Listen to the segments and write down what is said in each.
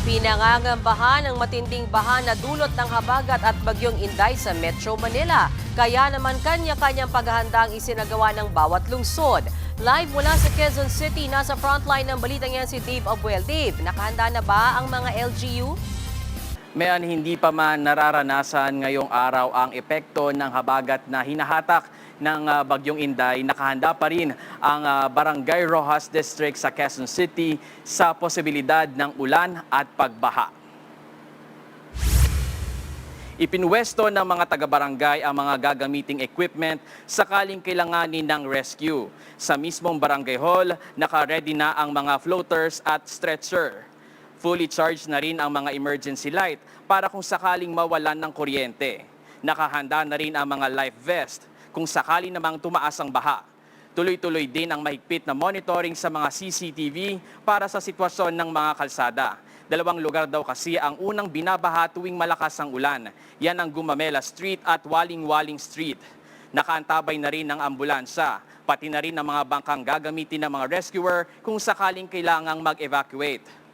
Pinangangambahan ng matinding baha na dulot ng habagat at bagyong Inday sa Metro Manila. Kaya naman kanya-kanyang paghahanda ang isinagawa ng bawat lungsod. Live mula sa Quezon City, nasa frontline ng balitang yan si Dave Abuel. Dave, nakahanda na ba ang mga LGU? Mayan, hindi pa man nararanasan ngayong araw ang epekto ng habagat na hinahatak ng Bagyong Inday. Nakahanda pa rin ang Barangay Rojas District sa Quezon City sa posibilidad ng ulan at pagbaha. Ipinwesto ng mga taga-barangay ang mga gagamiting equipment sakaling kailanganin ng rescue. Sa mismong barangay hall, naka-ready na ang mga floaters at stretcher. Fully charged na rin ang mga emergency light para kung sakaling mawalan ng kuryente. Nakahanda na rin ang mga life vest kung sakali namang tumaas ang baha. Tuloy-tuloy din ang mahigpit na monitoring sa mga CCTV para sa sitwasyon ng mga kalsada. 2 lugar daw kasi ang unang binabaha tuwing malakas ang ulan. Yan ang Gumamela Street at Waling-Waling Street. Nakaantabay na rin ang ambulansya, pati na rin ang mga bangkang gagamitin ng mga rescuer kung sakaling kailangang mag-evacuate.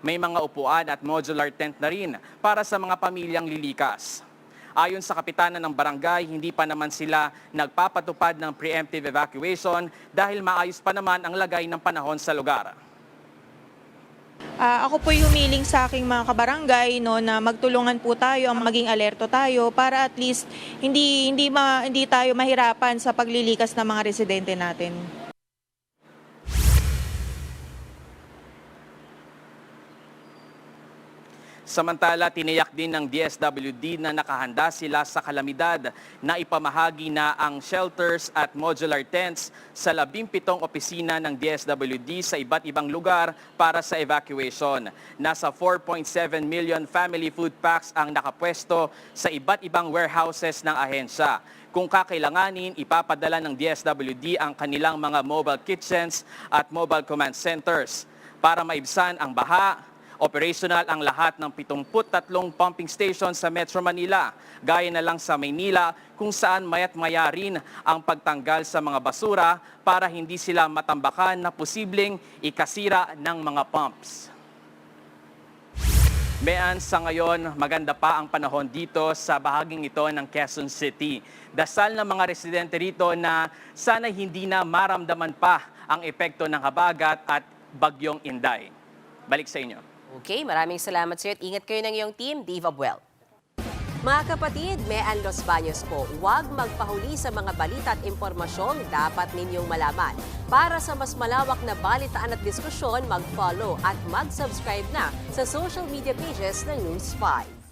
May mga upuan at modular tent na rin para sa mga pamilyang lilikas. Ayon sa kapitanan ng barangay, hindi pa naman sila nagpapatupad ng preemptive evacuation dahil maayos pa naman ang lagay ng panahon sa lugar. Ako po humiling sa aking mga kabarangay na magtulungan po tayo, maging alerto tayo para at least hindi tayo mahirapan sa paglilikas ng mga residente natin. Samantala, tiniyak din ng DSWD na nakahanda sila sa kalamidad na ipamahagi na ang shelters at modular tents sa 17 opisina ng DSWD sa iba't ibang lugar para sa evacuation. Nasa 4.7 million family food packs ang nakapwesto sa iba't ibang warehouses ng ahensya. Kung kakailanganin, ipapadala ng DSWD ang kanilang mga mobile kitchens at mobile command centers para maibsan ang baha. Operational ang lahat ng 73 pumping stations sa Metro Manila, gaya na lang sa Maynila kung saan mayat-maya rin ang pagtanggal sa mga basura para hindi sila matambakan na posibleng ikasira ng mga pumps. Mayan, sa ngayon, maganda pa ang panahon dito sa bahaging ito ng Quezon City. Dasal ng mga residente rito na sana hindi na maramdaman pa ang epekto ng habagat at Bagyong Inday. Balik sa inyo. Okay, maraming salamat sa iyo at ingat kayo ng iyong team, Dave Abuel. Mga kapatid, Mean Los Baños po, huwag magpahuli sa mga balita at impormasyong dapat ninyong malaman. Para sa mas malawak na balitaan at diskusyon, mag-follow at mag-subscribe na sa social media pages ng News 5.